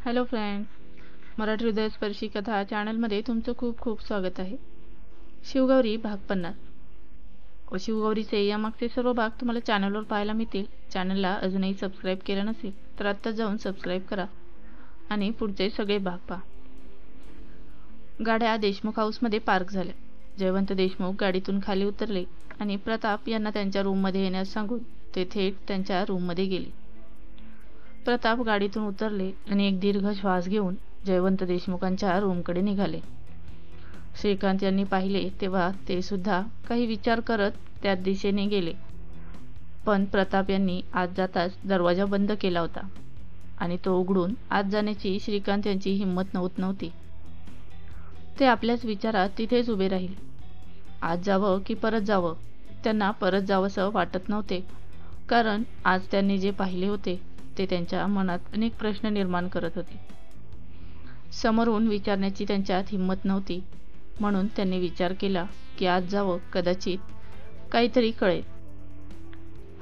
Hello friends, Marathi हृदयस्पर्शी कथा चॅनलमध्ये तुमचं खूप खूप स्वागत आहे. शिवगौरी भाग 50 व शिवगौरीचे यामागचे सर्व भाग तुम्हाला चॅनलवर पाहायला मिळतील. चॅनलला अजूनही सबस्क्राईब केलं नसेल तर आत्ता जाऊन सबस्क्राईब करा आणि पुढचे सगळे भाग पहा. गाड्या देशमुख हाऊसमध्ये पार्क झाल्या. जयवंत देशमुख गाडीतून खाली उतरले आणि प्रताप यांना त्यांच्या रूममध्ये येण्यास सांगून ते थेट त्यांच्या रूममध्ये गेले. प्रताप गाडीतून उतरले आणि एक दीर्घ श्वास घेऊन जयवंत देशमुखांच्या रूमकडे निघाले. श्रीकांत यांनी पाहिले तेव्हा ते सुद्धा काही विचार करत त्या दिशेने गेले, पण प्रताप यांनी आत जाताच दरवाजा बंद केला होता आणि तो उघडून आत जाण्याची श्रीकांत यांची हिंमत होत नव्हती. ते आपल्याच विचारात तिथेच उभे राहिले. आत जावं की परत जावं? त्यांना परत जावंसं वाटत नव्हते, कारण आज त्यांनी जे पाहिले होते ते त्यांच्या मनात अनेक प्रश्न निर्माण करत होते. समोरून विचारण्याची त्यांच्यात हिंमत नव्हती, म्हणून त्यांनी विचार केला की आज जावं, कदाचित काहीतरी कळेल.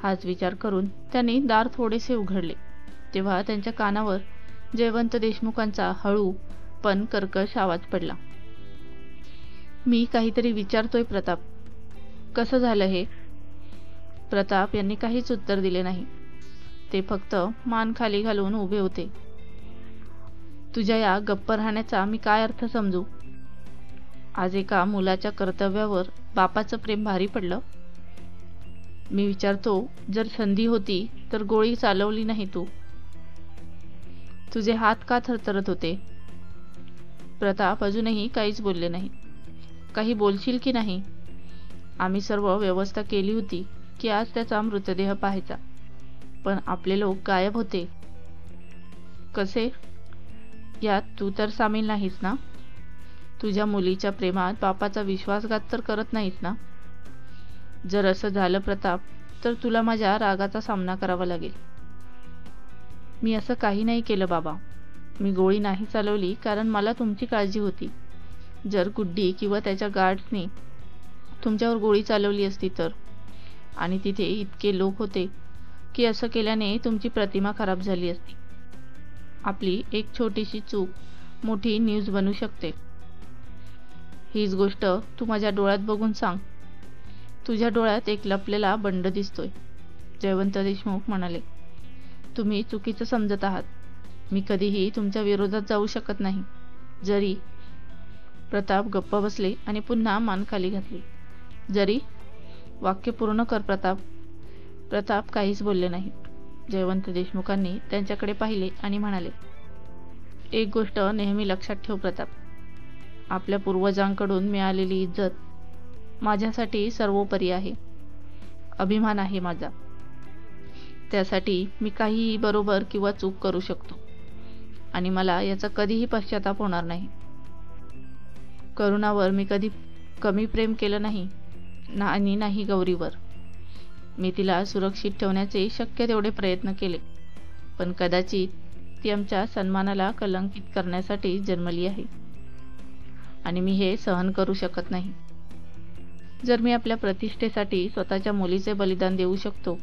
हाच विचार करून त्यांनी दार थोडेसे उघडले तेव्हा त्यांच्या कानावर जयवंत देशमुखांचा हळू पण कर्कश आवाज पडला. मी काहीतरी विचारतोय प्रताप. कसं झालं हे? प्रताप यांनी काहीच उत्तर दिले नाही. ते फक्त मान खाली घालून उभे होते. तुझ्या या गप्प राहण्याचा मी काय अर्थ समजू? आज एका मुलाच्या कर्तव्यावर बापाचं प्रेम भारी पडलं. मी विचारतो, जर संधी होती तर गोळी चालवली नाही तू? तुझे हात का थरथरत होते? प्रताप अजूनही काहीच बोलले नाही. काही बोलशील की नाही? आम्ही सर्व व्यवस्था केली होती की आज त्याचा मृतदेह पाहायचा, पण आपले लोक गायब होते. कसे? यात तू तर सामील नाहीस ना? तुझ्या मुलीच्या प्रेमात बापाचा विश्वासघात तर करत नाहीस ना? जर असं झालं प्रताप, तर तुला माझ्या रागाचा सामना करावा लागेल. मी असं काही नाही केलं बाबा. मी गोळी नाही चालवली कारण मला तुमची काळजी होती. जर गुड्डी किंवा त्याच्या गार्ड्सनी तुमच्यावर गोळी चालवली असती तर, आणि तिथे इतके लोक होते की असं केल्याने तुमची प्रतिमा खराब झाली असती. आपली एक छोटीशी चूक मोठी न्यूज बनू शकते. हीच गोष्ट तू माझ्या डोळ्यात बघून सांग. तुझ्या डोळ्यात एक लपलेला बंड दिसतोय. जयवंत देशमुख म्हणाले. तुम्ही चुकीचं समजत आहात. मी कधीही तुमच्या विरोधात जाऊ शकत नाही. जरी. प्रताप गप्प बसले आणि पुन्हा मान खाली घातली. जरी? वाक्य पूर्ण कर प्रताप. प्रताप काहीच बोलले नाही. जयवंत देशमुखांनी त्यांच्याकडे पाहिले आणि म्हणाले, एक गोष्ट नेहमी लक्षात ठेव प्रताप. आपल्या पूर्वजांकडून मिळालेली इज्जत माझ्यासाठी सर्वोपरी आहे. अभिमान आहे माझा. त्यासाठी मी काहीही बरोबर किंवा चूक करू शकतो आणि मला याचा कधीही पश्चाताप होणार नाही. करुणावर मी कधी कमी प्रेम केलं नाही आणि नाही गौरीवर. मी तिला सुरक्षित ठेवण्याचे शक्य तेवढे प्रयत्न केले, पण कदाचित ती आमच्या सन्मानाला कलंकित करण्यासाठी जन्मली आहे आणि मी हे सहन करू शकत नाही. जर मी आपल्या प्रतिष्ठेसाठी स्वतःच्या मुलीचे बलिदान देऊ शकतो,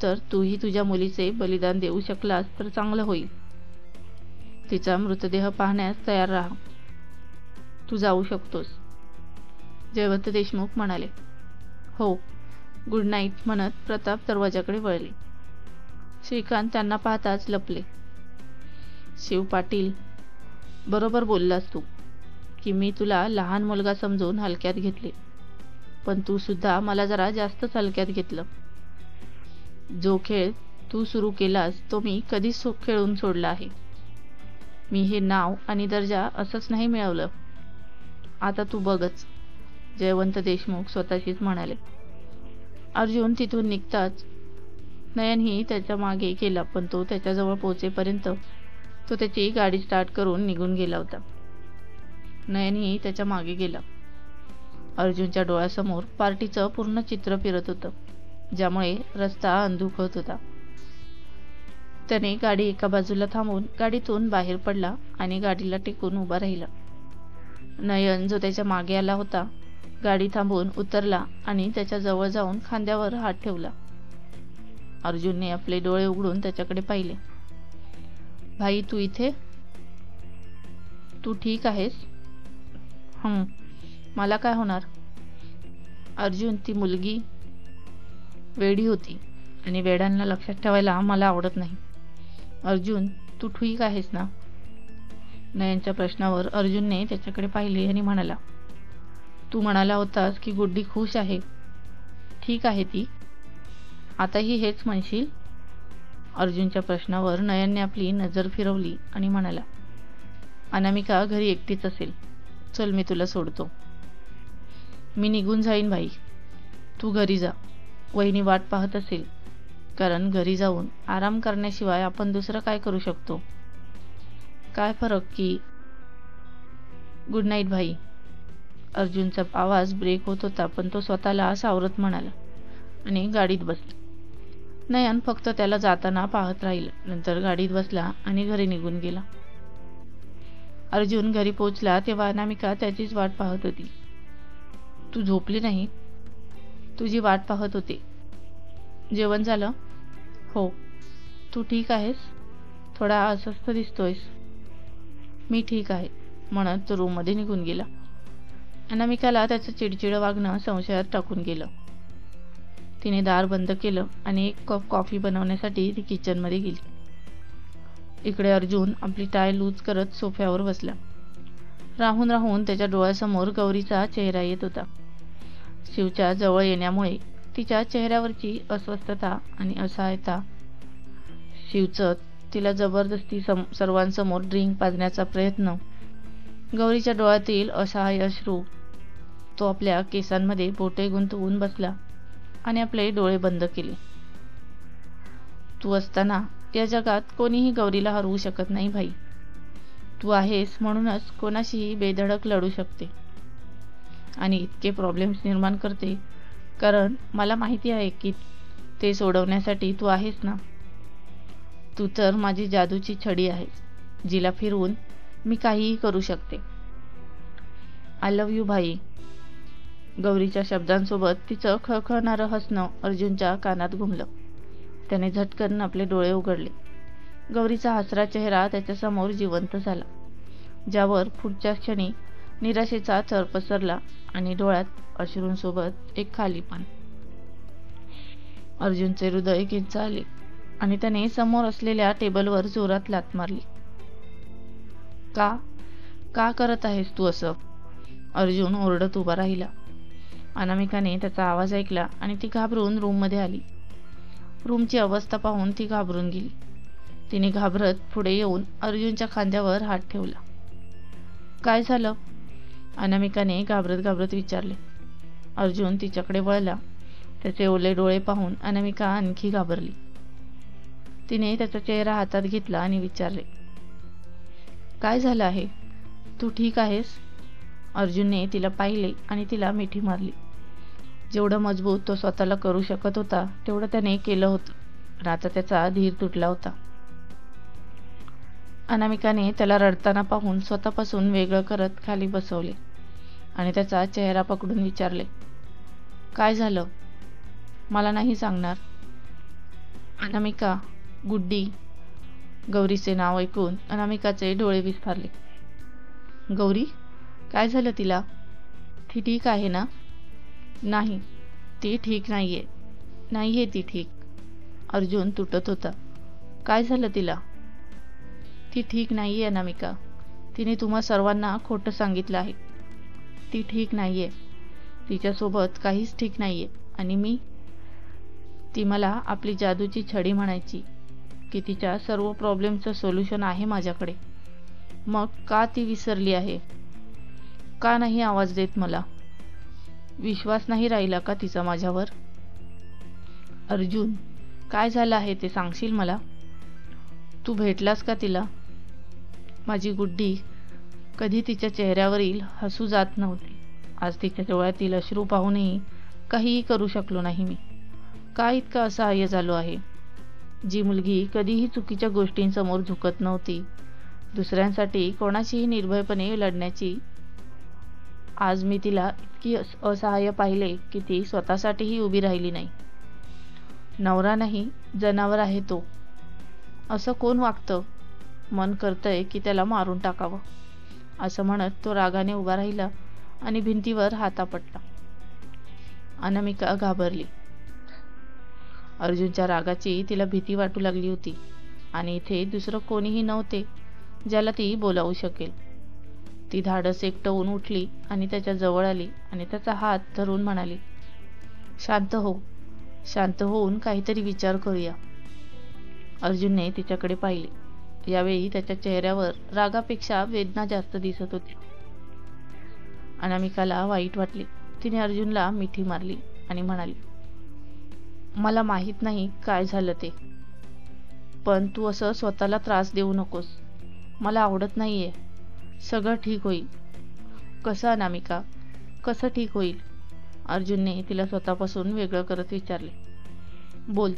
तर तूही तुझ्या मुलीचे बलिदान देऊ शकलास तर चांगलं होईल. तिचा मृतदेह पाहण्यास तयार राहा. तू जाऊ शकतोस. जयवंत देशमुख म्हणाले. हो, गुड नाईट म्हणत प्रताप दरवाजाकडे वळले. श्रीकांत त्यांना पाहताच लपले. शिव पाटील, बरोबर बोललास तू की मी तुला लहान मुलगा समजून हलक्यात घेतले, पण तू सुद्धा मला जरा जास्तच हलक्यात घेतलं. जो खेळ तू सुरू केलास तो मी कधीच खेळून सोडला आहे. मी हे नाव आणि दर्जा असंच नाही मिळवलं. आता तू बघच. जयवंत देशमुख स्वतःशीच म्हणाले. अर्जुन तिथून निघताच नयनही त्याच्या मागे गेला, पण तो त्याच्याजवळ पोहोचेपर्यंत तो त्याची गाडी स्टार्ट करून निघून गेला होता. नयनही त्याच्या मागे गेला. अर्जुनच्या डोळ्यासमोर पार्टीचं पूर्ण चित्र फिरत होतं, ज्यामुळे रस्ता अंधुक होत होता. त्याने गाडी एका बाजूला थांबवून गाडीतून बाहेर पडला आणि गाडीला टेकून उभा राहिला. नयन, जो त्याच्या मागे आला होता, गाडी थांबवून उतरला आणि त्याच्या जवळ जाऊन खांद्यावर हात ठेवला. अर्जुनने आपले डोळे उघडून त्याच्याकडे पाहिले. भाई, तू इथे? तू ठीक आहेस? मला काय होणार? अर्जुन, ती मुलगी वेडी होती आणि वेड्यांना लक्षात ठेवायला मला आवडत नाही. अर्जुन, तू ठीक आहेस ना? नयनच्या प्रश्नावर अर्जुनने त्याच्याकडे पाहिले आणि म्हणाला, तू म्हणाला होतास की गुड्डी खुश आहे. ठीक आहे ती? आताही हेच म्हणशील? अर्जुनच्या प्रश्नावर नयनने आपली नजर फिरवली आणि म्हणाला, अनामिका घरी एकटीच असेल. चल, मी तुला सोडतो. मी निघून जाईन भाई. तू घरी जा. वहिनी वाट पाहत असेल, कारण घरी जाऊन आराम करण्याशिवाय आपण दुसरं काय करू शकतो? काय फरक की. गुड नाईट भाई. अर्जुनचा आवाज ब्रेक होत होता, पण तो स्वतःला सावरत म्हणाला आणि गाडीत बसला. नयन फक्त त्याला जाताना पाहत राहिला. नंतर गाडीत बसला आणि घरी निघून गेला. अर्जुन घरी पोहोचला तेव्हा अनामिका त्याचीच वाट पाहत होती. तू झोपली नाही? तुझी वाट पाहत होते. जेवण झालं? हो. तू ठीक आहेस? थोडा अस्वस्थ दिसतोयस. मी ठीक आहे, म्हणत तो रूममध्ये निघून गेला. अनामिकाला त्याचं चिडचिड वागणं संशयात टाकून गेलं. तिने दार बंद केलं आणि एक कप कॉफी बनवण्यासाठी ती किचनमध्ये गेली. इकडे अर्जुन आपली टाय लूज करत सोफ्यावर बसला. राहून राहून त्याच्या डोळ्यासमोर गौरीचा चेहरा येत होता. शिवच्या जवळ येण्यामुळे तिच्या चेहऱ्यावरची अस्वस्थता आणि असहायता, शिवचं तिला जबरदस्ती सर्वांसमोर ड्रिंक पाजण्याचा प्रयत्न, गौरीच्या डोळ्यातील असहाय अश्रू. तो आपल्या केसांमध्ये बोटे गुंतवून बसला आणि आपले डोळे बंद केले. तू असताना या जगात कोणीही गौरीला हरवू शकत नाही भाई. तू आहेस म्हणूनच कोणाशीही बेधडक लढू शकते आणि इतके प्रॉब्लेम्स निर्माण करते, कारण मला माहिती आहे की ते सोडवण्यासाठी तू आहेस ना. तू तर माझी जादूची छडी आहेस, जिला फिरवून मी काहीही करू शकते. आय लव्ह यू भाई. गौरीच्या शब्दांसोबत तिचं खळखळणारं हसणं अर्जुनच्या कानात घुमलं. त्याने झटकन आपले डोळे उघडले. गौरीचा हसरा चेहरा त्याच्यासमोर जिवंत झाला, ज्यावर पुढच्या क्षणी निराशेचा थर पसरला आणि डोळ्यात अश्रूंसोबत एक खालीपण. अर्जुनचे हृदय किंचाळले आणि त्याने समोर असलेल्या टेबलवर जोरात लाथ मारली. का करत आहेस तू असं? अर्जुन ओरडत उभा राहिला. अनामिकाने त्याचा आवाज ऐकला आणि ती घाबरून रूममध्ये आली. रूमची अवस्था पाहून ती घाबरून गेली. तिने घाबरत पुढे येऊन अर्जुनच्या खांद्यावर हात ठेवला. काय झालं? अनामिकाने घाबरत विचारले. अर्जुन तिच्याकडे वळला. त्याचे ओले डोळे पाहून अनामिका आणखी घाबरली. तिने त्याचा चेहरा हातात घेतला आणि विचारले, काय झालं आहे? तू ठीक आहेस? अर्जुनने तिला पाहिले आणि तिला मिठी मारली. जेवढं मजबूत तो स्वतःला करू शकत होता तेवढं त्याने केलं होतं, पण आता त्याचा धीर तुटला होता. अनामिकाने त्याला रडताना पाहून स्वतःपासून वेगळं करत खाली बसवले आणि त्याचा चेहरा पकडून विचारले, काय झालं? मला नाही सांगणार? अनामिका, गुड्डी. गौरीचे नाव ऐकून अनामिकाचे डोळे विस्फारले. गौरी? काय झालं तिला? ती ठीक आहे ना? नाही, ती ठीक नाहीये. नाहीये ती ठीक. अर्जुन तुटत होता. काय झालं तिला? ती ठीक नाहीये अनामिका. तिने तुम्हा सर्वांना खोटं सांगितलं आहे. ती ठीक नाहीये. तिच्यासोबत काहीच ठीक नाहीये. आणि ती मला आपली जादूची छडी म्हणायची की तिच्या सर्व प्रॉब्लेमचं सोल्युशन आहे माझ्याकडे. मग का ती विसरली आहे? का नाही आवाज देत मला? विश्वास नाही राहिला का तिचा माझ्यावर? अर्जुन, काय झालं आहे ते सांगशील मला? तू भेटलास का तिला? माझी गुड्डी. कधी तिच्या चेहऱ्यावरील हसू जात नव्हते. आज तिच्या डोळ्यातील अश्रू पाहूनही काहीही करू शकलो नाही मी. का इतका असहाय्य झालो आहे? जी मुलगी कधीही चुकीच्या गोष्टींसमोर झुकत नव्हती, दुसऱ्यांसाठी कोणाशीही निर्भयपणे लढण्याची, आज मी तिला इतकी असहाय्य पाहिले की ती स्वतःसाठीही उभी राहिली नाही. नवरा नाही, जनावर आहे तो. असं कोण वागतं? मन करतंय की त्याला मारून टाकावं. असं म्हणत तो रागाने उभा राहिला आणि भिंतीवर हात आपटला. अनामिका घाबरली. अर्जुनच्या रागाची तिला भीती वाटू लागली होती आणि इथे दुसरं कोणीही नव्हते ज्याला ती बोलावू शकेल. ती धाडस एकटवून उठली आणि त्याच्या जवळ आली आणि त्याचा हात धरून म्हणाली, शांत हो, शांत होऊन काहीतरी विचार करूया. अर्जुनने तिच्याकडे पाहिले. यावेळी त्याच्या चेहऱ्यावर रागापेक्षा वेदना जास्त दिसत होती. अनामिकाला वाईट वाटले. तिने अर्जुनला मिठी मारली आणि म्हणाली, मला माहित नाही काय झालं ते, पण तू असं स्वतःला त्रास देऊ नकोस. मला आवडत नाहीये. सगळं ठीक होईल. कसं अनामिका, कसं ठीक होईल? अर्जुनने तिला स्वतःपासून वेगळं करत विचारले. बोल,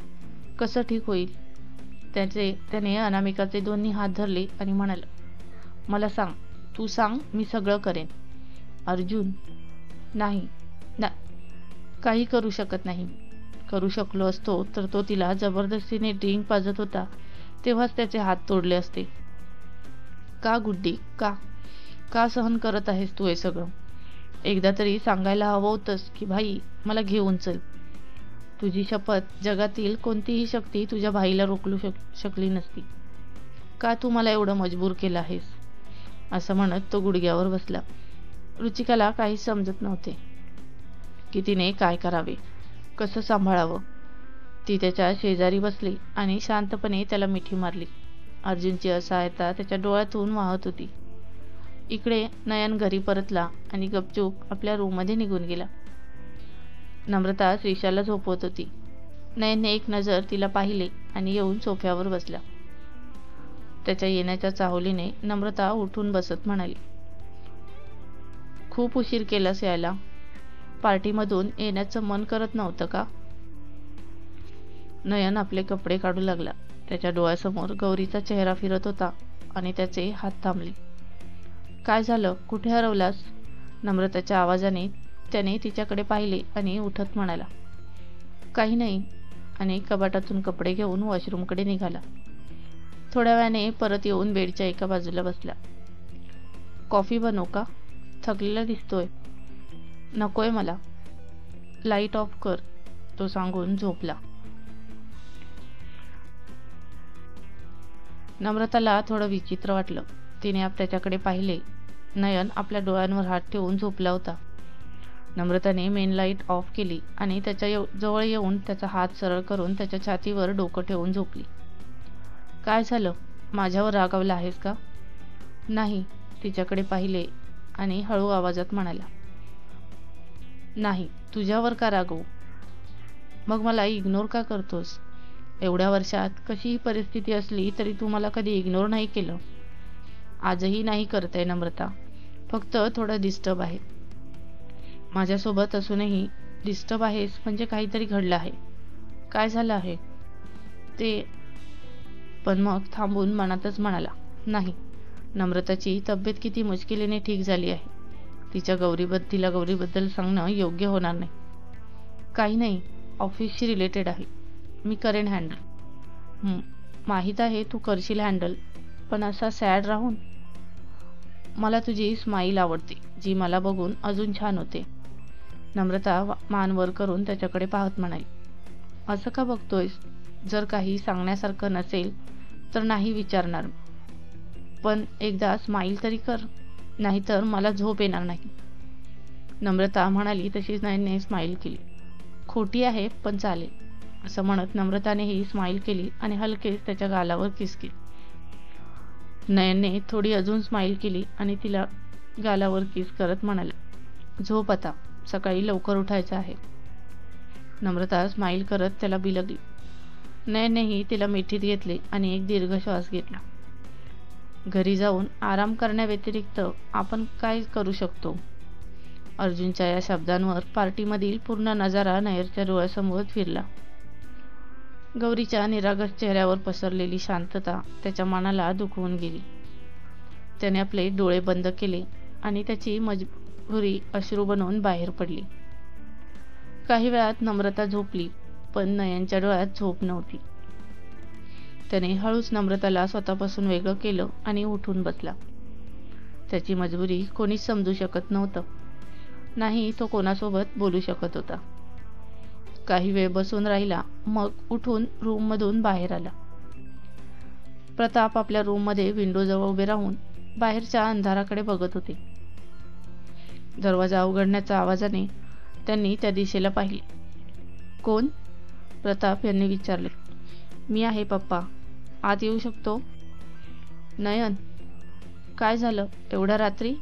कसं ठीक होईल? त्याने अनामिकाचे दोन्ही हात धरले आणि म्हणाला, मला सांग, तू सांग, मी सगळं करेन. अर्जुन, नाही ना, काही करू शकत नाही. करू शकलो असतो तर तो तिला जबरदस्तीने ड्रिंक पाजत होता तेव्हाच त्याचे हात तोडले असते. का गुड्डी, का सहन करत आहेस तू हे सगळं? एकदा तरी सांगायला हवं होतंस की भाई मला घेऊन चल. तुझी शपथ, जगातील कोणतीही शक्ती तुझ्या भाईला रोखू शकली नसती. का तू मला एवढं मजबूर केलं आहेस? असं म्हणत तो गुडघ्यावर बसला. रुचिकाला काहीच समजत नव्हते की तिने काय करावे, कसं सांभाळावं. ती त्याच्या शेजारी बसली आणि शांतपणे त्याला मिठी मारली. अर्जुनची असहायता त्याच्या डोळ्यातून वाहत होती. इकडे नयन घरी परतला आणि गपचूप आपल्या रूममध्ये निघून गेला. नम्रता श्रीशाला झोपवत होती. नयनने एक नजर तिला पाहिले आणि येऊन सोफ्यावर बसला. त्याच्या येण्याच्या चाहुलीने नम्रता उठून बसत म्हणाली, खूप उशीर केलास यायला. पार्टीमधून येण्याचं मन करत नव्हतं का? नयन आपले कपडे काढू लागला. त्याच्या डोळ्यासमोर गौरीचा चेहरा फिरत होता आणि त्याचे हात थांबले. काय झालं, कुठे हरवलास? नम्रताच्या आवाजाने त्याने तिच्याकडे पाहिले आणि उठत म्हणाला, काही नाही. आणि कपाटातून कपडे घेऊन वॉशरूमकडे निघाला. थोड्या वेळाने परत येऊन बेडच्या एका बाजूला बसला. कॉफी बनवू का? थकलेला दिसतोय. नकोय मला. लाईट ऑफ कर, तो सांगून झोपला. नम्रताला थोडं विचित्र वाटलं. तिने त्याच्याकडे पाहिले. नयन आपल्या डोळ्यांवर हात ठेवून झोपला होता. नम्रताने मेन लाईट ऑफ केली आणि त्याच्या जवळ येऊन त्याचा हात सरळ करून त्याच्या छातीवर डोकं ठेवून झोपली. काय झालं, माझ्यावर रागावला आहेस का? नाही. तिच्याकडे पाहिले आणि हळू आवाजात म्हणाला, नाही. तुझ्यावर का रागवू? मग मला इग्नोर का करतोस? एवढ्या वर्षात कशीही परिस्थिती असली तरी तू मला कधी इग्नोर नाही केलं. आजही नाही करते नम्रता. फक्त थोडं डिस्टर्ब आहे. माझ्यासोबत असूनही डिस्टर्ब आहेस म्हणजे काहीतरी घडलं आहे. काय झालं आहे ते? पण मग थांबून मनातच म्हणाला, नाही. नम्रताची तब्येत किती मुश्किलीने ठीक झाली आहे. तिला गौरीबद्दल सांगणं योग्य होणार नाही. काही नाही, ऑफिसशी रिलेटेड आहे. मी करेन हँडल. माहीत आहे तू करशील हँडल, पण असा सॅड राहून? मला तुझी स्माईल आवडते, जी मला बघून अजून छान होते. नम्रता मान वर करून त्याच्याकडे पाहत म्हणाली, असं का बघतोयस? जर काही सांगण्यासारखं नसेल तर नाही विचारणार, पण एकदा स्माईल तरी कर, नाहीतर मला झोप येणार नाही. नम्रता म्हणाली तशीच नयनने स्माईल केली. खोटी आहे पण चालेल, असं म्हणत नम्रतानेही स्माईल केली आणि हलकेच त्याच्या गालावर किस केली. नयनने थोडी अजून स्माईल केली आणि तिला गालावर किस करत म्हणाला, झोप आता, सकाळी लवकर उठायचं आहे. नम्रता स्माईल करत त्याला बिलगली. नयननेही तिला मिठीत घेतले आणि एक दीर्घ श्वास घेतला. घरी जाऊन आराम करण्याव्यतिरिक्त आपण काय करू शकतो? अर्जुनच्या या शब्दांवर पार्टीमधील पूर्ण नजारा नयनच्या डोळ्यासमोर फिरला. गौरीच्या निरागस चेहऱ्यावर पसरलेली शांतता त्याच्या मनाला दुखवून गेली. त्याने आपले डोळे बंद केले आणि त्याची मजबुरी अश्रू बनवून बाहेर पडली. काही वेळात नम्रता झोपली, पण नयनच्या डोळ्यात झोप नव्हती. त्याने हळूच नम्रताला स्वतःपासून वेगळं केलं आणि उठून बसला. त्याची मजबुरी कोणीच समजू शकत नव्हतं. नाही तो कोणासोबत बोलू शकत होता. काही वेळ बसून राहिला, मग उठून रूममधून बाहेर आला. प्रताप आपल्या रूममध्ये विंडोजवळ उभे राहून बाहेरच्या अंधाराकडे बघत होते. दरवाजा उघडण्याच्या आवाजाने त्यांनी त्या दिशेला पाहिले. कोण? प्रताप यांनी विचारले. मी आहे पप्पा, आत येऊ शकतो? नयन, काय झालं एवढ्या रात्री?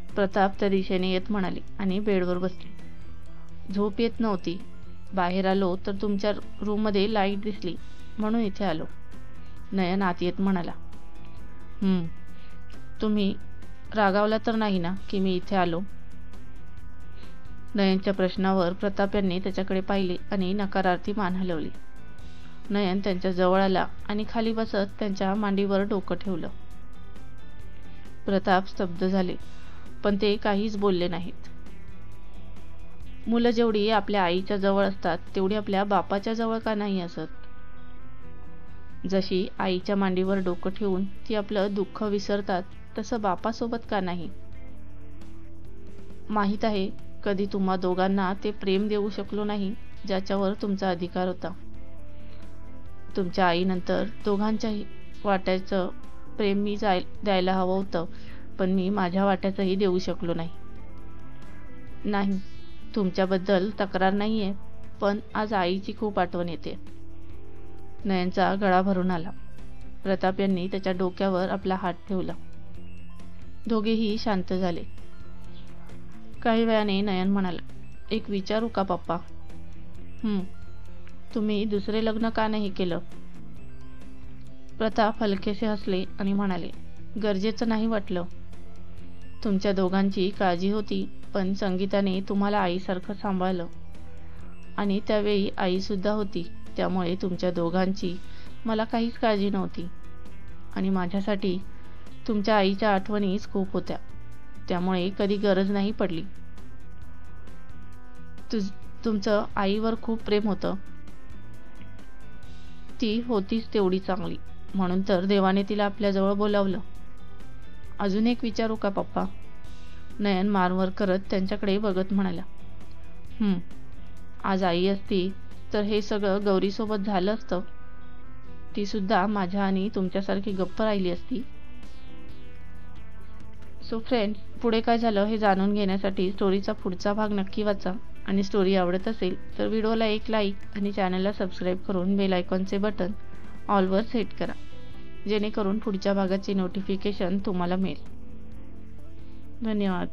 प्रताप त्या दिशेने येत म्हणाले आणि बेडवर बसले. झोप येत नव्हती. बाहेर आलो तर तुमच्या रूममध्ये लाईट दिसली म्हणून इथे आलो. नयन आत येत म्हणाला. तुम्ही रागावला तर नाही ना की मी इथे आलो? नयनच्या प्रश्नावर प्रताप यांनी त्याच्याकडे पाहिले आणि नकारार्थी मान हलवली. नयन त्यांच्या जवळ आला आणि खाली बसत त्यांच्या मांडीवर डोकं ठेवलं. प्रताप स्तब्ध झाले, पण ते काहीच बोलले नाहीत. मुलं जेवढी आपल्या आईच्या जवळ असतात तेवढी आपल्या बापाच्या जवळ का नाही असत? जशी आईच्या मांडीवर डोकं ठेवून ती आपलं दुःख विसरतात, तसं बापासोबत का नाही? माहीत आहे, कधी तुम्हा दोघांना ते प्रेम देऊ शकलो नाही ज्याच्यावर तुमचा अधिकार होता. तुमच्या आईनंतर दोघांच्याही वाट्याचं प्रेम मी द्यायला हवं होतं, पण मी माझ्या वाट्याचंही देऊ शकलो नाही. नाही, तुमच्याबद्दल तक्रार नाहीये, पण आज आईची खूप आठवण येते. नयनचा गळा भरून आला. प्रताप यांनी त्याच्या डोक्यावर आपला हात ठेवला. दोघेही शांत झाले. काही वेळाने नयन म्हणाला, एक विचारू का पप्पा? तुम्ही दुसरे लग्न का नाही केलं? प्रताप हलकेसे हसले आणि म्हणाले, गरजेचं नाही वाटलं. तुमच्या दोघांची काळजी होती, पण संगीताने तुम्हाला आईसारखं सांभाळलं आणि त्यावेळी आईसुद्धा होती, त्यामुळे तुमच्या दोघांची मला काहीच काळजी नव्हती. आणि माझ्यासाठी तुमच्या आईच्या आठवणीच खूप होत्या, त्यामुळे कधी गरज नाही पडली. तुमचं आईवर खूप प्रेम होतं. ती होतीच तेवढी चांगली, म्हणून तर देवाने तिला आपल्याजवळ बोलावलं. अजून एक विचारू का पप्पा? नयन मारवर करत त्यांच्याकडे बघत म्हणाला. आज आई असती तर हे सगळं गौरीसोबत झालं असतं. ती सुद्धा माझ्या आणि तुमच्यासारखी गप्प राहिली असती. सो फ्रेंड्स, पुढे काय झालं हे जाणून घेण्यासाठी स्टोरीचा पुढचा भाग नक्की वाचा. आणि स्टोरी आवडत असेल तर व्हिडिओला एक लाईक आणि चॅनलला सबस्क्राईब करून बेल आयकॉनचे बटन ऑलवर सेट करा, जेणेकरून पुढच्या भागाचे नोटिफिकेशन तुम्हाला मिळेल. धन्यवाद.